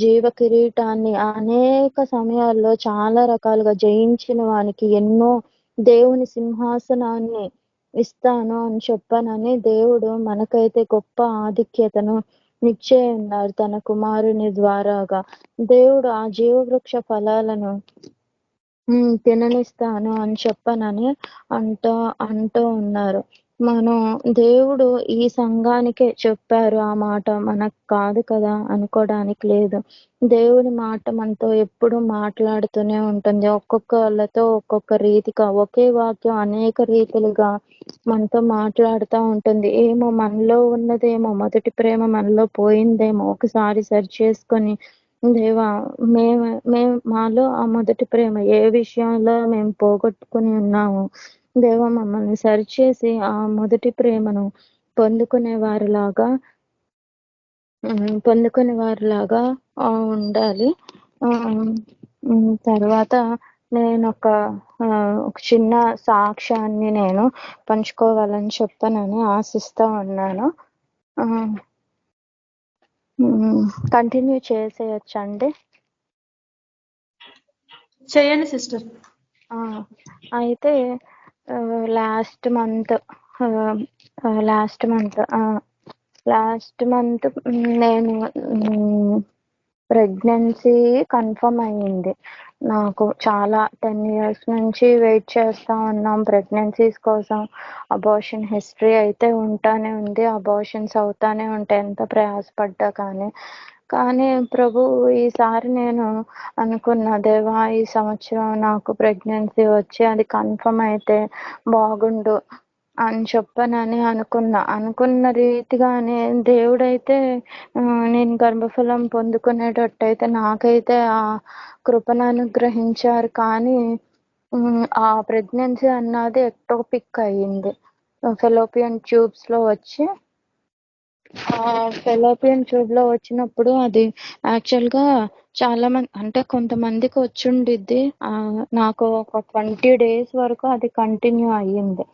జీవ కిరీటాన్ని అనేక సమయాల్లో చాలా రకాలుగా జయించిన వానికి ఎన్నో దేవుని సింహాసనాన్ని ఇస్తాను అని చెప్పానని దేవుడు మనకైతే గొప్ప ఆధిక్యతను ఇచ్చే ఉన్నారు తన కుమారుని ద్వారాగా. దేవుడు ఆ జీవవృక్ష ఫలాలను తిననిస్తాను అని చెప్పనని అంటూ ఉన్నారు. మనం దేవుడు ఈ సంఘానికే చెప్పారు ఆ మాట, మనకు కాదు కదా అనుకోవడానికి లేదు. దేవుని మాట మనతో ఎప్పుడు మాట్లాడుతూనే ఉంటుంది. ఒక్కొక్కళ్ళతో ఒక్కొక్క రీతిగా, ఒకే వాక్యం అనేక రీతులుగా మనతో మాట్లాడుతూ ఉంటుంది. ఏమో మనలో ఉన్నదేమో, మొదటి ప్రేమ మనలో పోయిందేమో, ఒకసారి సరి చేసుకొని దేవా మేము మాలో ఆ మొదటి ప్రేమ ఏ విషయంలో మేము పోగొట్టుకుని ఉన్నామో దేవా మమ్మల్ని సరిచేసి ఆ మొదటి ప్రేమను పొందుకునే వారిలాగా ఉండాలి. తర్వాత నేను ఒక చిన్న సాక్ష్యాన్ని నేను పంచుకోవాలని చెప్పనని ఆశిస్తా ఉన్నాను. కంటిన్యూ చేసేయచ్చండి. చేయండి సిస్టర్. అయితే లాస్ట్ మంత్ నేను ప్రెగ్నెన్సీ కన్ఫర్మ్ అయ్యింది. నాకు చాలా 10 years నుంచి వెయిట్ చేస్తా ఉన్నాం ప్రెగ్నెన్సీస్ కోసం. అబార్షన్ హిస్టరీ అయితే ఉంటానే ఉంది, అబార్షన్స్ అవుతానే ఉంటాయి ఎంత ప్రయాసపడ్డా కానీ ప్రభు ఈసారి నేను అనుకున్న దేవా ఈ సంవత్సరం నాకు ప్రెగ్నెన్సీ వచ్చి అది కన్ఫర్మ్ అయితే బాగుండు అని చెప్పనని అనుకున్న రీతిగానే దేవుడైతే నేను గర్భఫలం పొందుకునేటట్టయితే నాకైతే ఆ కృపను అనుగ్రహించారు. కానీ ఆ ప్రెగ్నెన్సీ అన్నది ఎక్టోపిక్ అయ్యింది. ఫెలోపియన్ ట్యూబ్స్ లో వచ్చి ఫెలోపియన్ ట్యూబ్ లో వచ్చినప్పుడు అది యాక్చువల్ గా చాలా మంది అంటే కొంతమందికి వచ్చుండిద్ది. నాకు ఒక 20 days వరకు అది కంటిన్యూ అయ్యింది.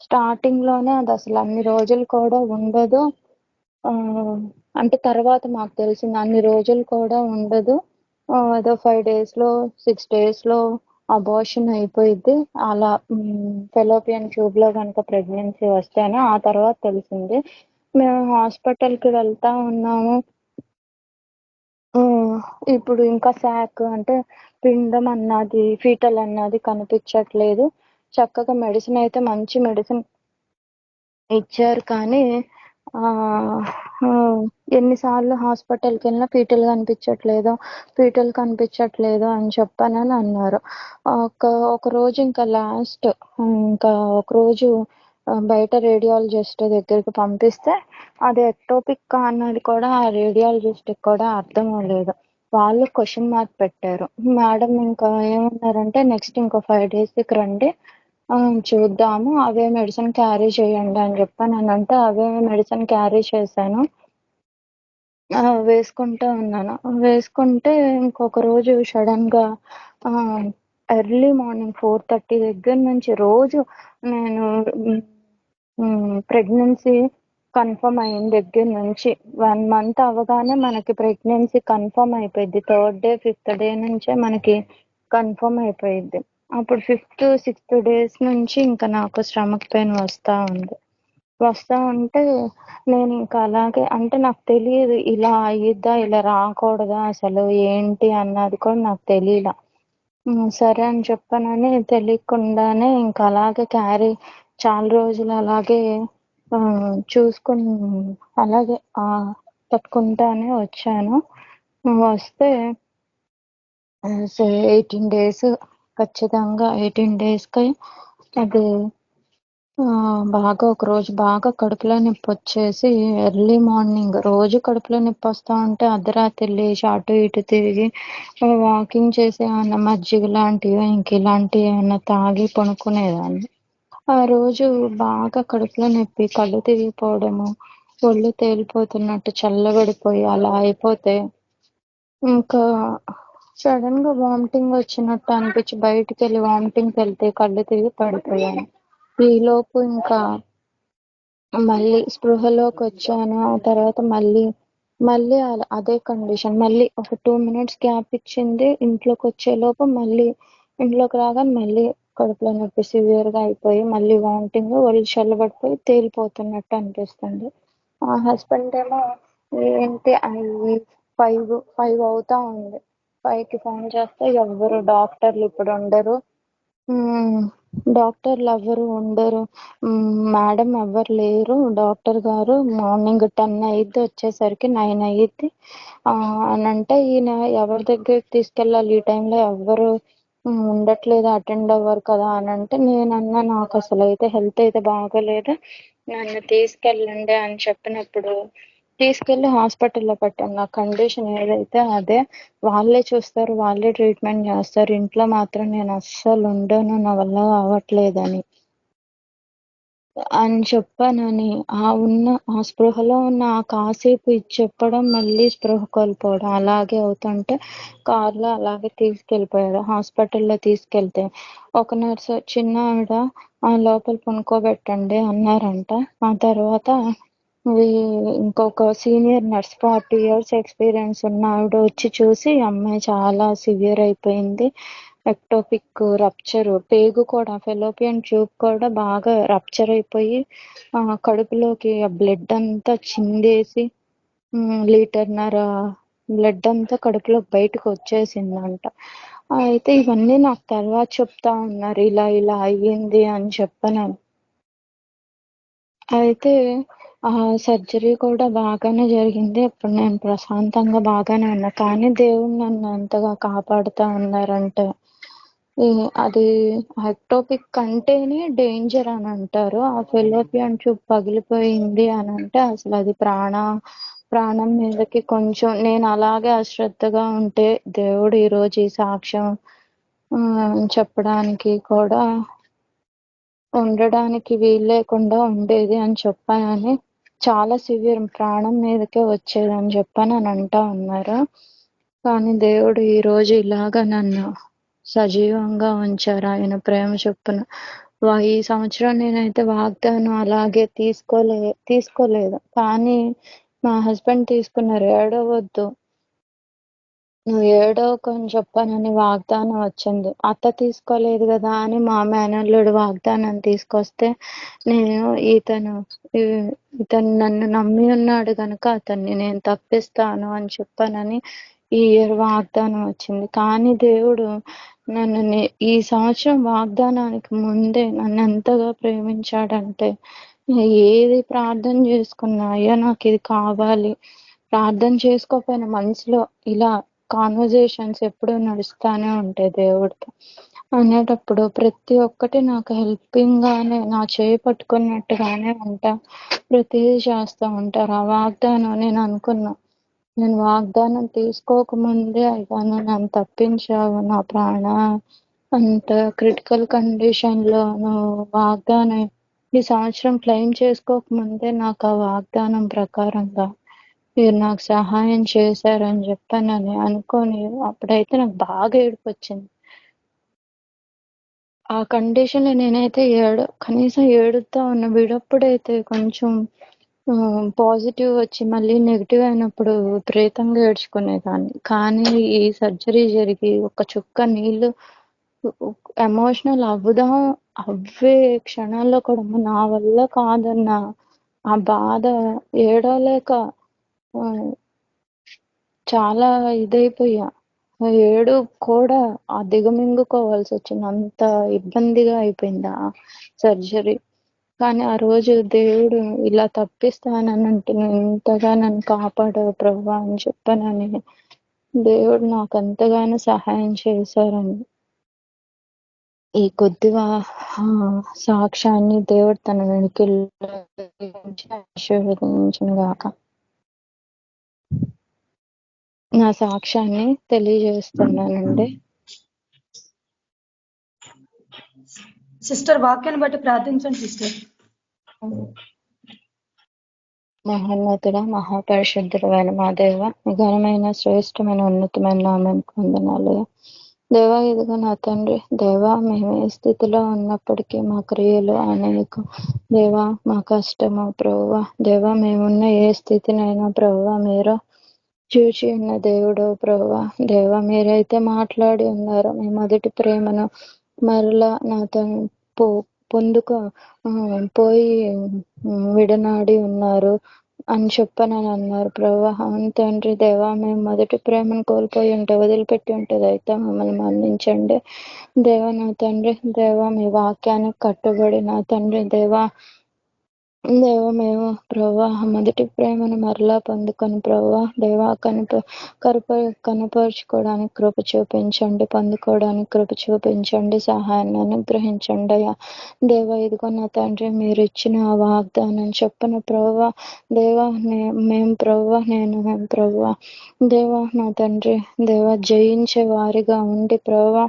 స్టార్టింగ్ లోనే అది అసలు అన్ని రోజులు కూడా ఉండదు. అంటే తర్వాత మాకు తెలిసింది అన్ని రోజులు కూడా ఉండదు. ఏదో 5 days లో 6 days లో అబార్షన్ అయిపోయింది. అలా ఫెలోపియన్ ట్యూబ్ లో కనుక ప్రెగ్నెన్సీ వస్తేనే ఆ తర్వాత తెలిసింది. మేము హాస్పిటల్కి వెళ్తా ఉన్నాము. ఇప్పుడు ఇంకా శాక్ అంటే పిండం అన్నది ఫీటల్ అన్నది కనిపించట్లేదు. చక్కగా మెడిసిన్ అయితే మంచి మెడిసిన్ ఇచ్చారు. కానీ ఎన్నిసార్లు హాస్పిటల్కి వెళ్ళినా ఫీటల్ కనిపించట్లేదు అని చెప్పనని అన్నారు. ఒక రోజు ఇంకా లాస్ట్ ఒక రోజు బయట రేడియాలజిస్ట్ దగ్గరికి పంపిస్తే అది ఎక్టోపిక్ అన్నది కూడా ఆ రేడియాలజిస్ట్ కూడా అర్థం అవ్వలేదు. వాళ్ళు క్వశ్చన్ మార్క్ పెట్టారు. మేడం ఇంకా ఏమన్నారంటే నెక్స్ట్ ఇంకో 5 days రండి చూద్దాము, అవే మెడిసిన్ క్యారీ చేయండి అని చెప్పానంటే అవే మెడిసిన్ క్యారీ చేశాను. వేసుకుంటూ ఉన్నాను. వేసుకుంటే ఇంకొక రోజు సడన్ గా ఎర్లీ మార్నింగ్ 4:30 దగ్గర నుంచి రోజు నేను ప్రెగ్నెన్సీ కన్ఫర్మ్ అయిన దగ్గర నుంచి 1 month అవ్వగానే మనకి ప్రెగ్నెన్సీ కన్ఫర్మ్ అయిపోయింది. 3rd day 5th day నుంచే మనకి కన్ఫర్మ్ అయిపోయింది. అప్పుడు 5th 6th days నుంచి ఇంకా నాకు స్టమక్ పెయిన్ వస్తా ఉంటే నేను ఇంకా అలాగే అంటే నాకు తెలియదు ఇలా అయ్యిద్దా ఇలా రాకూడదా అసలు ఏంటి అన్నది కూడా నాకు తెలియలా. సరే అని చెప్పానని తెలియకుండానే ఇంకా అలాగే చాలా రోజులు అలాగే చూసుకుని అలాగే తట్టుకుంటానే వచ్చాను. వస్తే 18 days ఖచ్చితంగా 18 daysకి అది బాగా ఒక రోజు బాగా కడుపులో నొప్పి వచ్చేసి ఎర్లీ మార్నింగ్ రోజు కడుపులో నొప్పి వస్తా ఉంటే అర్ధరాత్రి లేచి అటు ఇటు తిరిగి వాకింగ్ చేసి ఏమన్నా మజ్జిగ లాంటివి ఇంక ఇలాంటివి ఏమన్నా తాగి పడుకునేదాన్ని. ఆ రోజు బాగా కడుపులో నొప్పి, కళ్ళు తిరిగిపోవడము, ఒళ్ళు తేలిపోతున్నట్టు చల్లబడిపోయి అలా అయిపోతే ఇంకా సడన్ గా వామిటింగ్ వచ్చినట్టు అనిపించి బయటికి వెళ్ళి వామిటింగ్కి వెళ్తే కళ్ళు తిరిగి పడిపోయాను. ఈలోపు ఇంకా మళ్ళీ స్పృహలోకి వచ్చాను. ఆ తర్వాత మళ్ళీ మళ్ళీ అదే కండిషన్. మళ్ళీ ఒక 2 మినిట్స్ గ్యాప్ ఇచ్చింది. ఇంట్లోకి వచ్చేలోపు మళ్ళీ ఇంట్లోకి రాగానే మళ్ళీ కడుపులో నొప్పి సివియర్గా అయిపోయి మళ్ళీ వామిటింగ్, ఒళ్ళు చల్లబడిపోయి తేలిపోతున్నట్టు అనిపిస్తుంది. మా హస్బెండ్ ఏమో ఏంటి అవి 5 అవుతా ఉంది. 5కి ఫోన్ చేస్తే ఎవ్వరు డాక్టర్లు ఇప్పుడు ఉండరు. డాక్టర్లు ఎవ్వరు ఉండరు. మేడం ఎవ్వరు లేరు. డాక్టర్ గారు మార్నింగ్ 10 అయ్యిద్ది, వచ్చేసరికి 9 అయ్యిద్ది అని అంటే ఈయన ఎవరి దగ్గరికి తీసుకెళ్ళాలి? ఈ టైంలో ఎవ్వరు ఉండట్లేదు, అటెండ్ అవ్వరు కదా అని అంటే నేనన్నా నాకు అసలు అయితే హెల్త్ అయితే బాగోలేదు, నన్ను తీసుకెళ్ళండి అని చెప్పినప్పుడు తీసుకెళ్లి హాస్పిటల్లో పెట్టాను. నా కండిషన్ ఏదైతే అదే, వాళ్ళే చూస్తారు, వాళ్ళే ట్రీట్మెంట్ చేస్తారు. ఇంట్లో మాత్రం నేను అస్సలు ఉండను, నా వల్ల అవ్వట్లేదని అని చెప్పానని ఆ స్పృహలో ఉన్న ఆ కాసేపు ఇది చెప్పడం, మళ్ళీ స్పృహ కోల్పోవడం అలాగే అవుతుంటే కార్లో అలాగే తీసుకెళ్ళిపోయాడు. హాస్పిటల్లో తీసుకెళ్తే ఒక నర్సు చిన్న ఆవిడ లోపల పనుకోబెట్టండి అన్నారంట. ఆ తర్వాత ఇంకొక సీనియర్ నర్స్ 40 years ఎక్స్పీరియన్స్ ఉన్న ఆవిడ వచ్చి చూసి అమ్మాయి చాలా సివియర్ అయిపోయింది, ఎక్టోపిక్ రప్చర్, పేగు కూడా ఫెలోపియన్ ట్యూబ్ కూడా బాగా రప్చర్ అయిపోయి కడుపులోకి బ్లడ్ అంతా చిందేసి లీటర్న్నర బ్లడ్ అంతా కడుపులో బయటకు వచ్చేసిందంట. అయితే ఇవన్నీ నాకు తర్వాత చెప్తా ఉన్నారు, ఇలా ఇలా అయ్యింది అని చెప్పాను. అయితే సర్జరీ కూడా బాగానే జరిగింది. ఇప్పుడు నేను ప్రశాంతంగా బాగానే ఉన్నా. కానీ దేవుడు నన్ను ఎంతగా కాపాడుతా ఉన్నారంటే, అది ఎక్టోపిక్ అంటేనే డేంజర్ అని అంటారు. ఆ ఫెలోపియన్ ట్యూబ్ పగిలిపోయింది అని అంటే అసలు అది ప్రాణం మీదకి కొంచెం నేను అలాగే అశ్రద్ధగా ఉంటే దేవుడు ఈరోజు ఈ సాక్ష్యం చెప్పడానికి కూడా ఉండడానికి వీలు లేకుండా ఉండేది అని చెప్పానని, చాలా సివియర్, ప్రాణం మీదకే వచ్చేది అని చెప్పని అని అంటా ఉన్నారు. కానీ దేవుడు ఈరోజు ఇలాగ నన్ను సజీవంగా ఉంచారు ఆయన ప్రేమ చొప్పున. ఈ సంవత్సరం నేనైతే వాగ్దానం అలాగే తీసుకోలేదు. కానీ మా హస్బెండ్ తీసుకున్నారు. ఏడవద్దు, నువ్వు ఏడవకు అని చెప్పానని వాగ్దానం వచ్చింది. అత్త తీసుకోలేదు కదా అని మా మేనల్లుడు వాగ్దానం తీసుకొస్తే నేను ఇతను నన్ను నమ్మి ఉన్నాడు కనుక అతన్ని నేను తప్పిస్తాను అని చెప్పానని ఈ ఇయర్ వాగ్దానం వచ్చింది. కానీ దేవుడు నన్ను ఈ సంవత్సరం వాగ్దానానికి ముందే నన్ను ఎంతగా ప్రేమించాడంటే, ఏది ప్రార్థన చేసుకున్నా అయ్యా నాకు ఇది కావాలి, ప్రార్థన చేసుకోకపోయినా మనసులో ఇలా కాన్వర్జేషన్స్ ఎప్పుడూ నడుస్తానే ఉంటాయి దేవుడితో అనేటప్పుడు ప్రతి ఒక్కటి నాకు హెల్పింగ్ గానే, నా చేయి పట్టుకున్నట్టుగానే ప్రతిదీ చేస్తూ ఉంటారు. ఆ వాగ్దానం నేను అనుకున్నా, నేను వాగ్దానం తీసుకోకముందే అయ్యా నన్ను తప్పించావు, నా అంత క్రిటికల్ కండిషన్ లో వాగ్దానం ఈ సంవత్సరం క్లెయిమ్ చేసుకోకముందే నాకు ఆ వాగ్దానం ప్రకారంగా మీరు నాకు సహాయం చేశారని చెప్పానని అనుకొని అప్పుడైతే నాకు బాగా ఏడుపు వచ్చింది. ఆ కండిషన్ లో నేనైతే కనీసం ఏడుస్తా ఉన్న విడప్పుడైతే కొంచెం పాజిటివ్ వచ్చి మళ్ళీ నెగిటివ్ అయినప్పుడు విపరీతంగా ఏడ్చుకునేదాన్ని. కానీ ఈ సర్జరీ జరిగి ఒక చుక్క నీళ్లు ఎమోషనల్ అవ్వే క్షణాల్లో కూడా నా వల్ల కాదన్న ఆ బాధ ఏడవలేక చాలా ఇదైపోయా. ఏడు కూడా దిగమింగుకోవాల్సి వచ్చింది, అంత ఇబ్బందిగా అయిపోయింది ఆ సర్జరీ. కానీ ఆ రోజు దేవుడు ఇలా తప్పిస్తానంటే ఇంతగా నన్ను కాపాడావు ప్రభువా అని చెప్పానని దేవుడు నాకు ఎంతగానో సహాయం చేశారని ఈ కొద్దిగా సాక్ష్యాన్ని దేవుడు తన వెనుకల్లో ఆశీర్వదించును గాక. నా సాక్ష్యాన్ని తెలియజేస్తున్నానండి. సిస్టర్ వాక్యాన్ని బట్టి ప్రార్థించండి సిస్టర్. మహోన్నతుడ మహాపరిశుద్ధుడైన మా దేవ, ఘనమైన శ్రేష్టమైన ఉన్నతమైన నామం వందనాలు. దేవా ఇదిగో నా తండ్రి, దేవా మేము ఏ స్థితిలో ఉన్నప్పటికీ మా క్రియలు అనేకం దేవా, మా కష్టము ప్రభువా, దేవా మేమున్న ఏ స్థితినైనా ప్రభువా మీరు చూచి ఉన్న దేవుడు ప్రభువా, దేవా మీరైతే మాట్లాడి ఉన్నారు. మీ మొదటి ప్రేమను మరలా నా పొందుకో పోయి విడనాడి ఉన్నారు అని చెప్పనని అన్నారు ప్రభువా. అవును తండ్రి దేవా, మేము మొదటి ప్రేమను కోల్పోయి ఉంటే, వదిలిపెట్టి ఉంటుంది అయితే మమ్మల్ని మన్నించండి దేవా. నా తండ్రి దేవా, మీ వాక్యానికి కట్టుబడి నా తండ్రి దేవా మేము ప్రభా మొదటి ప్రేమను మరలా పొందుకొని ప్రభా దేవా కనపరుచుకోవడానికి కృప చూపించండి, పొందుకోవడానికి కృప చూపించండి, సహాయాన్ని అనుగ్రహించండి అయ్యా దేవా. ఇదిగో నా తండ్రి, మీరు ఇచ్చిన ఆ వాగ్దానం చెప్పిన ప్రభా దేవా మేము ప్రభా దేవా నా తండ్రి దేవా జయించే వారిగా ఉండి ప్రభా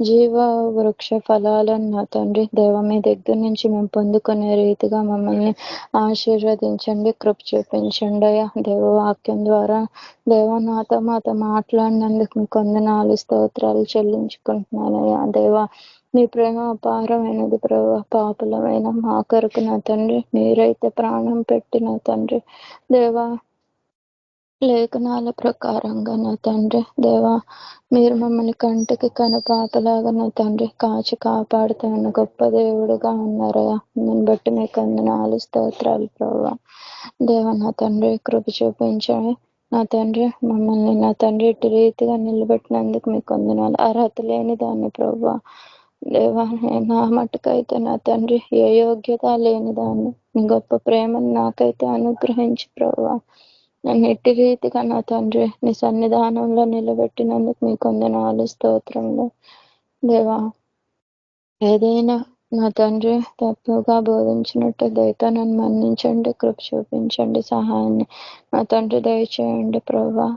జీవ వృక్ష ఫలాలను నా తండ్రి దేవా మీ దగ్గర నుంచి మేము పొందుకునే రీతిగా మమ్మల్ని ఆశీర్వదించండి, కృప చూపించండి అయ్యా దేవ. వాక్యం ద్వారా దేవా మాతో మాట్లాడినందుకు మీకు వందనాలు స్తోత్రాలు చెల్లించుకుంటున్నానయ్యా దేవా. మీ ప్రేమ అపారమైనది ప్రభా. పాపులమైన మా కొరకు నా తండ్రి మీరైతే ప్రాణం పెట్టిన తండ్రి దేవా, లేఖనాల ప్రకారంగా నా తండ్రి దేవా మీరు మమ్మల్ని కంటికి కనుపాపలాగా నా తండ్రి కాచి కాపాడుతున్న గొప్ప దేవుడుగా ఉన్నారయ్యా. దాన్ని బట్టి మీకు వందనాలు స్తోత్రాలు ప్రభా దేవా. నా తండ్రి కృప చూపించండి నా తండ్రి, మమ్మల్ని నా తండ్రి ఇటు రీతిగా నిలబెట్టినందుకు మీకు వందనాలు. అర్హత లేని దాన్ని ప్రభా దేవా, నా మట్టుకైతే నా తండ్రి ఏ యోగ్యత లేని దాన్ని మీ గొప్ప ప్రేమను నాకైతే అనుగ్రహించి ప్రభా నన్ను ఎట్టి రీతిగా నా తండ్రి నీ సన్నిధానంలో నిలబెట్టినందుకు మీకు వందనాలు స్తోత్రంలో దేవా. ఏదైనా నా తండ్రి తప్పుగా బోధించినట్టు దయతో నన్ను మన్నించండి, కృప చూపించండి, సహాయాన్ని నా తండ్రి దయచేయండి ప్రభా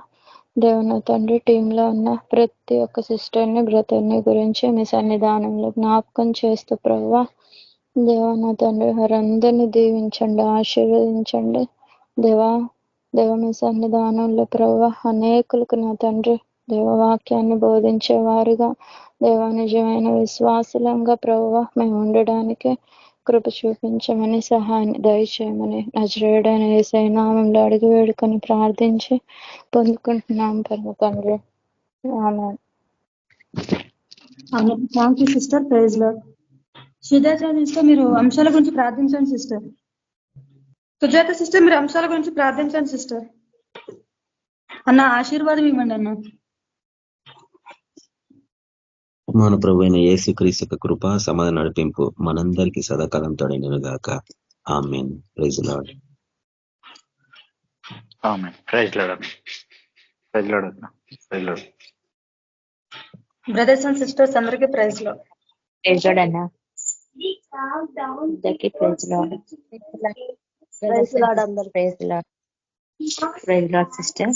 దేవ. నా తండ్రి టీంలో ఉన్న ప్రతి ఒక్క సిస్టర్ని బ్రదర్ని గురించి మీ సన్నిధానంలో జ్ఞాపకం చేస్తూ ప్రభా దేవా నా తండ్రి వారందరినీ దీవించండి, ఆశీర్వదించండి దేవా. దేవ మీ సన్నిధానంలో ప్రభా అనేకులకు నా తండ్రి దేవవాక్యాన్ని బోధించే వారిగా దేవ నిజమైన విశ్వాసులంగా ప్రభా మేము ఉండడానికి కృప చూపించమని సహాయాన్ని దయచేయమని నజరేయుడైన యేసయ్య నామములో అడిగి వేడుకొని ప్రార్థించి పొందుకుంటున్నాం పరమ తండ్రి. ఆమేన్. Thank you sister. Praise lord. Sujatha sister మీరు అంశాల గురించి ప్రార్థించండి సిస్టర్. సుజాత సిస్టర్ మీరు అంశాల గురించి ప్రార్థించండి సిస్టర్. అన్న ఆశీర్వాదం ఇవ్వండి అన్న. మన ప్రభు అయిన యేసుక్రీస్తు యొక్క కృప సమాధాన నడిపింపు మనందరికీ సదాకాలం తోడైనను గాక. ఆమేన్. Praise lord. ఆమేన్. Praise lord. Praise lord. Praise lord. Brothers and sisters అందరికీ ప్రైజ్ లార్డ్. ప్రైజ్ లార్డ్ అన్న. అందరికీ ప్రైజ్ లార్డ్. ప్రైజ్ లార్డ్ అందరికీ. Praise lord. Praise lord sister.